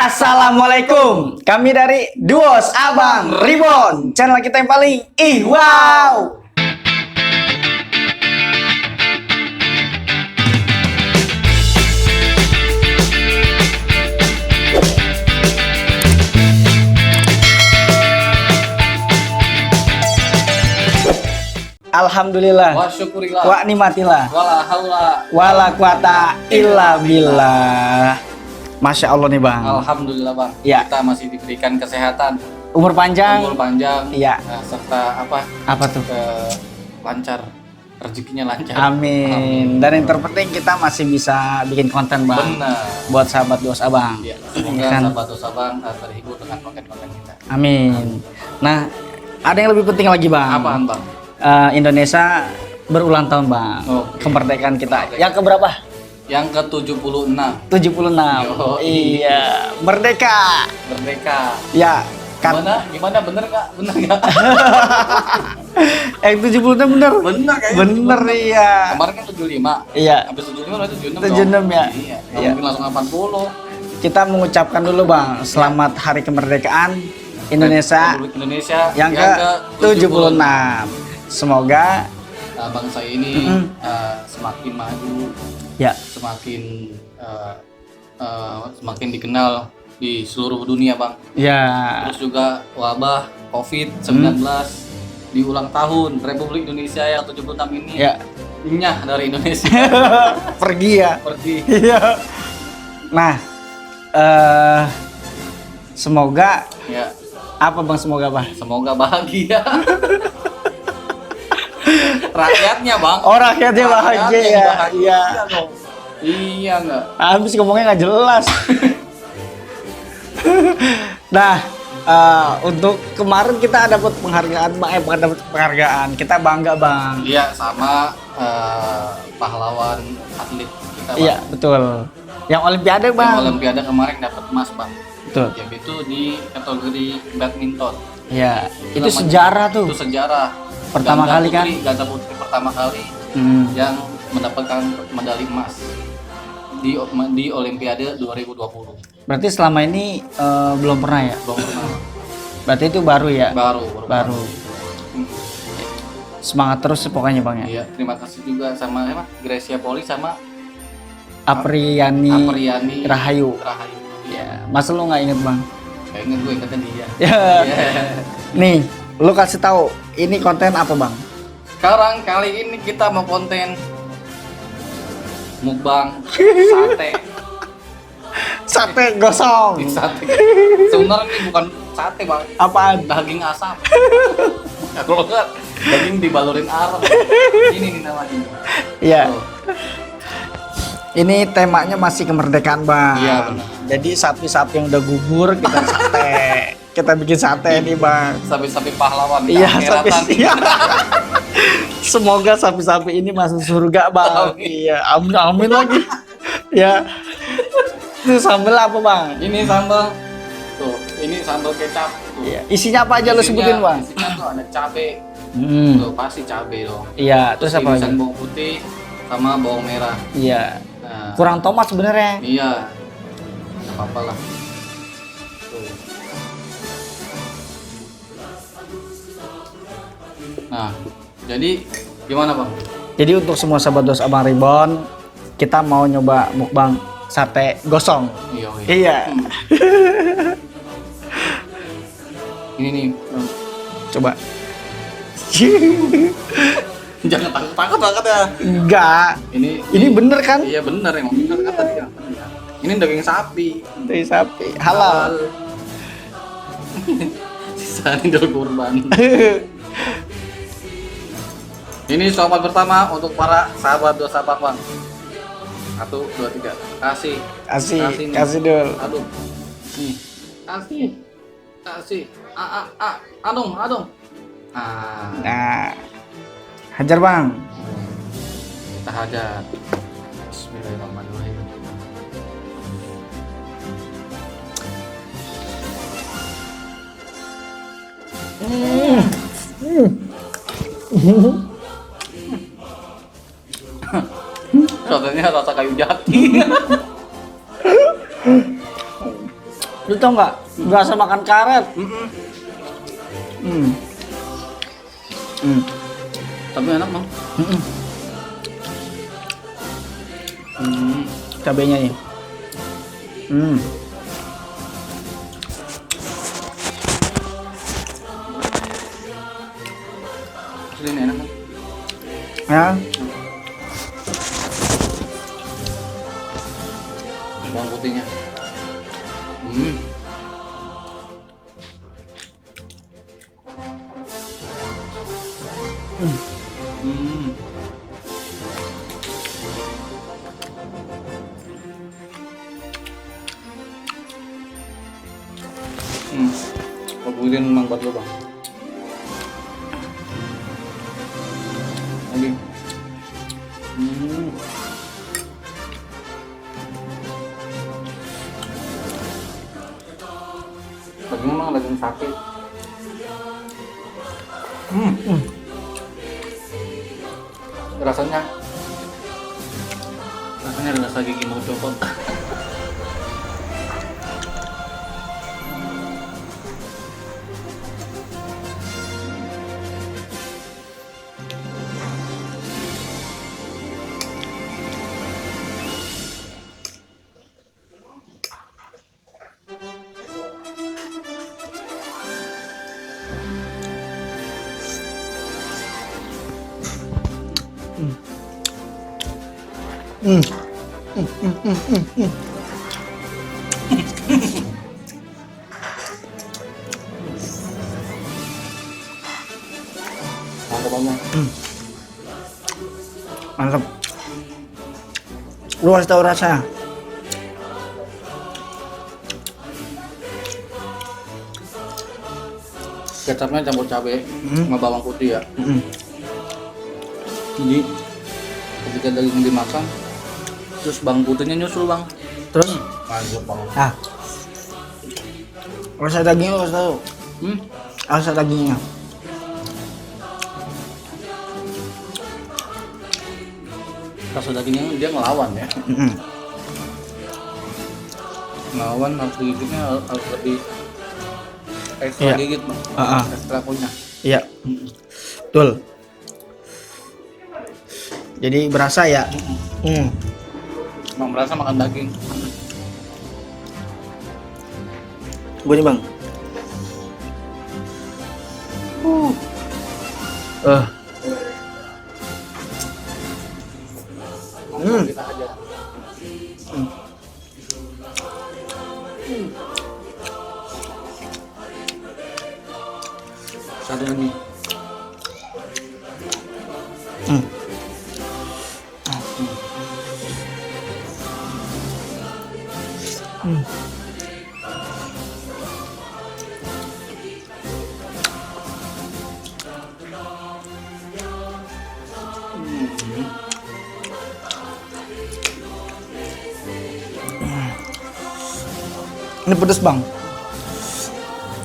Assalamualaikum. Kami dari Duos Abang Reborn, channel kita yang paling wow. Alhamdulillah wa syukurillah wa nikmatillah wala haula wala quwata illa billah. Masya Allah nih Bang. Alhamdulillah Bang, Ya. kita masih diberikan kesehatan, Umur panjang. umur panjang, Iya. serta Apa tuh? lancar, rezekinya lancar. Amin. Dan yang terpenting kita masih bisa bikin konten Bang. Benar. Buat sahabat Duos Abang. Ya, semoga Kan? sahabat Duos Abang terhibur dengan konten-konten kita. Amin. Nah, ada yang lebih penting lagi Bang. Apaan Bang? Indonesia berulang tahun Bang. Oke. Kemerdekaan kita. Kemerdekaan. Yang keberapa? Yang ke-76, 76. Yoi. Iya, merdeka. merdeka. Ya, kan. Gimana? Bener nggak? Bener nggak? 76 bener. Bener kayaknya. Bener iya. Kemarin kan 75. Iya. Habis 75 udah 76 76 dong. ya? Iya. Nggak Iya. mungkin langsung 80. Kita mengucapkan dulu Bang, selamat Hari Kemerdekaan Indonesia Republik Indonesia yang ke-76. Semoga bangsa ini semakin maju, ya, semakin dikenal di seluruh dunia Bang. ya. Terus juga wabah COVID-19 di ulang tahun Republik Indonesia yang 76 ini Ya. nyah dari Indonesia. Pergi ya. Pergi. Iya. Nah, semoga Ya, apa Bang, semoga apa? semoga bahagia. Rakyatnya Bang. Oh, rakyatnya bahagia yang ya. bahagia Iya. dong. Iya nggak? Habis ngomongnya nggak jelas. Nah, untuk kemarin kita dapat penghargaan Bang, bukan dapat penghargaan, kita bangga Bang. Iya, sama pahlawan atlet kita Bang. Iya, betul. Yang Olimpiade Yang Bang. Olimpiade kemarin dapat emas Bang. Betul. Yaitu di kategori badminton. Iya, itu Namanya- sejarah tuh. Itu sejarah. Pertama kali kan? Ganda putri pertama kali yang mendapatkan medali emas di Olimpiade 2020. Berarti selama ini belum pernah ya? Belum pernah. Berarti itu baru ya? Baru. Hmm. Semangat terus pokoknya Bang ya. Iya, terima kasih juga sama Gracia Poli sama Apriani Rahayu. Rahayu. Ya, masa lu nggak inget Bang? Kayaknya gue ingetin dia. Ya. Iya. Nih, lu kasih tahu ini konten apa Bang? Sekarang kali ini kita mau konten mukbang sate. Sate gosong. Sate. Sebenarnya ini bukan sate Bang, Apaan? daging asap. Ya, kalau enggak daging dibalurin arang. Ini nih namanya. Iya. Tuh. Ini temanya masih kemerdekaan Bang. Iya, benar. Jadi sapi-sapi yang udah gugur kita sate. Kita bikin sate nih Bang. Sapi-sapi pahlawan. Iya, keheratan. iya. Semoga sapi-sapi ini masuk surga Bang. Amin. Iya, amin, amin lagi. Ya. Itu sambal apa Bang? Ini sambal. Tuh, ini sambal kecap. Tuh. Iya. Isinya apa aja lu sebutin Bang? Isinya tuh ada cabe. Hmm. Tuh, pasti cabe dong. Iya, terus apa lagi? Irisan bawang putih sama bawang merah. Iya. Nah, Kurang tomat sebenarnya. iya. Nggak apa-apa lah. Tuh. Nah, jadi gimana Bang? Jadi untuk semua sahabat Duos Abang Reborn, kita mau nyoba mukbang sate gosong. Iya. Iya. Ini nih. Coba. Jangan takut banget ya. Enggak. Ini bener kan? Iya bener, emang bener kata dia. Ini daging sapi. Dari sapi. Halal. Sisa dulu kurban. Ini sobat pertama untuk para sahabat Duos Abang Bang. 1, 2, 3. Kasih. nih. Kasih dulu. Aduh. Nih. Kasih. Adung. Nah. Hajar Bang. Kita hajar. Bismillahirrahmanirrahim. Rasanya rasa kayu jati. Lu tau nggak? Berasa makan karet. Hmm. Hmm. Tapi enak bang. Cabenya nih. Asli ini enak bang. Ya. Bawang putihnya. Paburin mang buat lo bang. Lagi. Lagi memang lagi sakit. Rasanya ada rasa gigi mau copot. Mantap banget. Mantap. Lu harus tahu rasanya. Kecapnya campur cabai sama bawang putih ya. Jadi ketika daging dimakan, terus bawang putihnya nyusul bang. Terus Mantap banget. rasa dagingnya lu harus tahu. Rasa dagingnya. Rasa dagingnya dia ngelawan ya. Ngelawan, harus digigitnya harus lebih ekstra Iya. gigit bang. Ekstra kunyah. Iya. Betul. Jadi berasa ya. Emang berasa makan daging. Gue nih bang. Kita aja. Satu lagi. Ini pedes bang.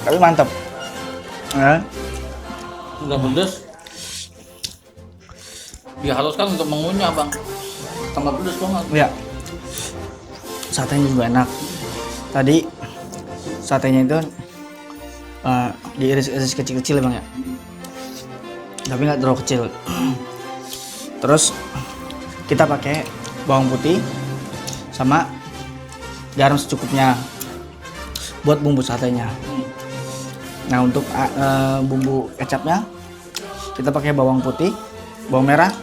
Tapi mantap. Ya. Udah pedes. Dihaluskan untuk mengunyah bang. Tambah pedes banget. Ya. Satenya juga enak. Tadi satenya itu diiris-iris kecil-kecil ya bang ya. Tapi nggak terlalu kecil. Terus kita pakai bawang putih sama garam secukupnya buat bumbu satenya. Nah untuk bumbu kecapnya kita pakai bawang putih, bawang merah,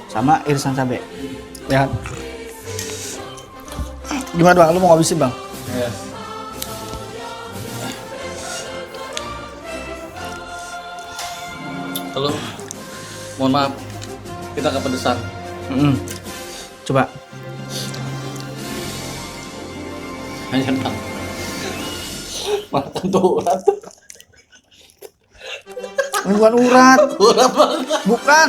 sama irisan cabai. Ya. Gimana bang? Lu mau ngabisin bang? Iya. Halo, mohon maaf, kita kepedesan. Coba. Hanya bang. Makan tuh urat. Ini bukan urat. Urat banget. Bukan.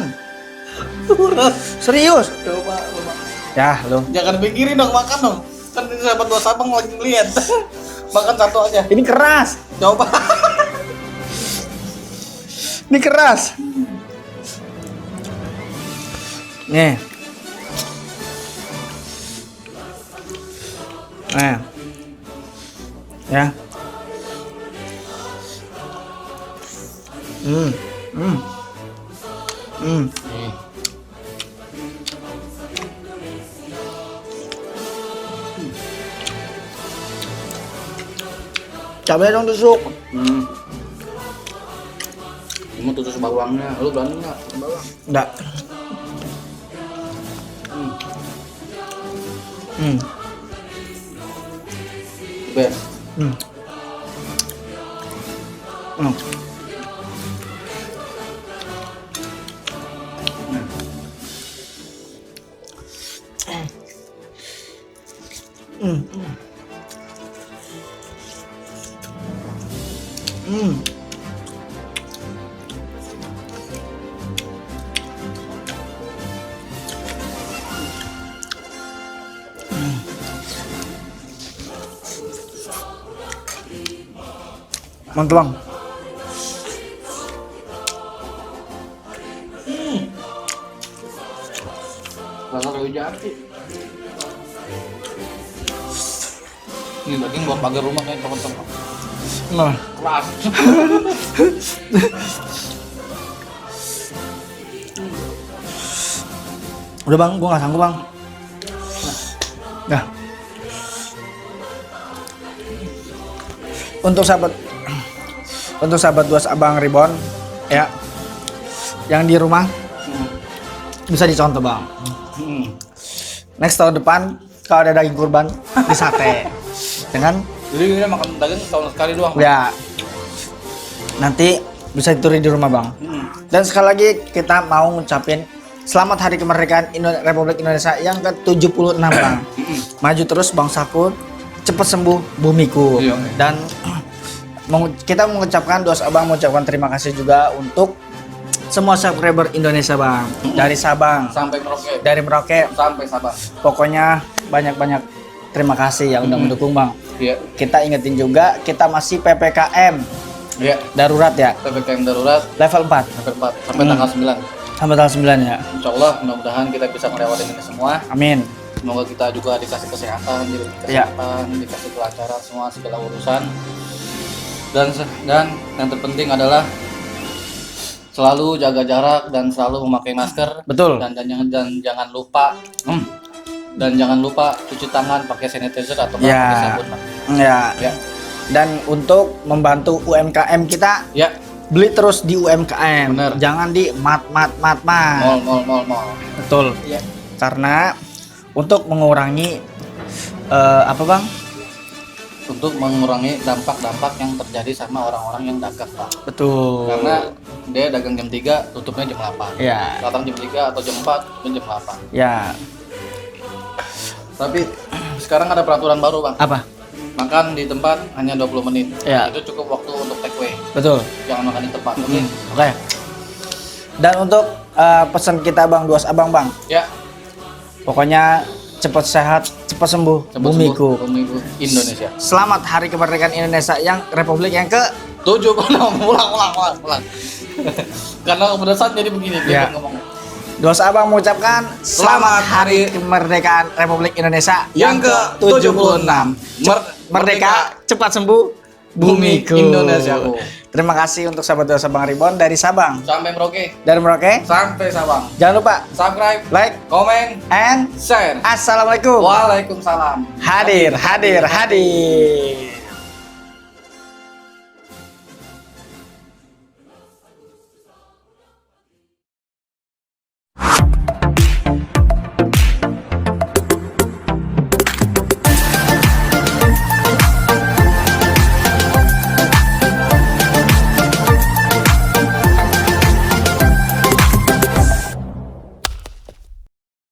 Urat. Serius. Coba, coba. Ya lu. Jangan pikirin dong, makan dong. Kan ini sahabat dua sabang lagi ngeliat. Makan satu aja. Ini keras. Coba. Ini keras. Nih. Nah. Ya. Hmm. Hmm. Hmm. Nih. Cabai dong tusuk. Kamu tusuk bawangnya, lu berani nggak bawang? Enggak. Hmm. Best. Hmm. Hmm. Hmm. Hmm. Mantap bang. Rasa kayu jati. Ini daging buat pagar rumah kayak teman-teman. Nah. Keras. Udah bang, gua nggak sanggup bang. Nah. Untuk sahabat Duas Abang Reborn ya, yang di rumah bisa dicontoh bang. Next tahun depan kalau ada daging kurban di sate dengan Jadi kita makan daging tahun sekali doang. ya nanti bisa dituri di rumah bang. Dan sekali lagi kita mau ngucapin selamat Hari Kemerdekaan Republik Indonesia yang ke-76 bang. Maju terus bangsaku, cepat sembuh bumiku. Iya. Dan kita mengucapkan Duas Abang mengucapkan terima kasih juga untuk semua subscriber Indonesia bang. Dari Sabang Sampai Merauke. dari Merauke, Sampai Sabang. pokoknya banyak-banyak terima kasih yang udah mendukung bang. Iya. Kita ingetin juga kita masih PPKM Iya. darurat ya, PPKM darurat level 4 sampai 4 sampai tanggal 9. sampai tanggal 9 ya. Insya Allah mudah-mudahan kita bisa melewati ini semua. Amin. Semoga kita juga dikasih kesehatan, diberi Iya. kesehatan, dikasih kelancaran semua segala urusan. Dan yang terpenting adalah selalu jaga jarak dan selalu memakai masker. Betul. Dan jangan lupa dan jangan lupa cuci tangan pakai sanitizer atau Ya. pakai sabun. Pak. Ya. Ya. Dan untuk membantu UMKM kita, Ya. beli terus di UMKM. Bener. Jangan di mat. Mall. Betul. Ya. Karena untuk mengurangi apa bang? Untuk mengurangi dampak-dampak yang terjadi sama orang-orang yang dagang, Pak. Betul. Karena dia dagang jam 3, tutupnya jam 8. Ya. Datang jam 3 atau jam 4, jam 8. Ya. Tapi sekarang ada peraturan baru, Bang. Apa? Makan di tempat hanya 20 menit. Ya. Itu cukup waktu untuk take away. Betul. Jangan makan di tempat, oke? Oke. Dan untuk pesan kita bang Duas Abang bang, Ya. pokoknya cepat sehat, cepat sembuh, Cepat bumiku. sembuh, bumiku Indonesia. Selamat Hari Kemerdekaan Indonesia yang Republik yang ke 76. Ulang. Karena kepedesan jadi begini Ya. dia ngomong. Duas Abang mengucapkan selamat Hari Kemerdekaan Republik Indonesia yang ke-76. Merdeka, cepat sembuh, bumiku. Indonesiaku. Terima kasih untuk sahabat Duas Abang Reborn dari Sabang, Sampai Merauke, dari Merauke. sampai Sabang. Jangan lupa Subscribe, like komen, and share. assalamualaikum. Waalaikumsalam. Hadir.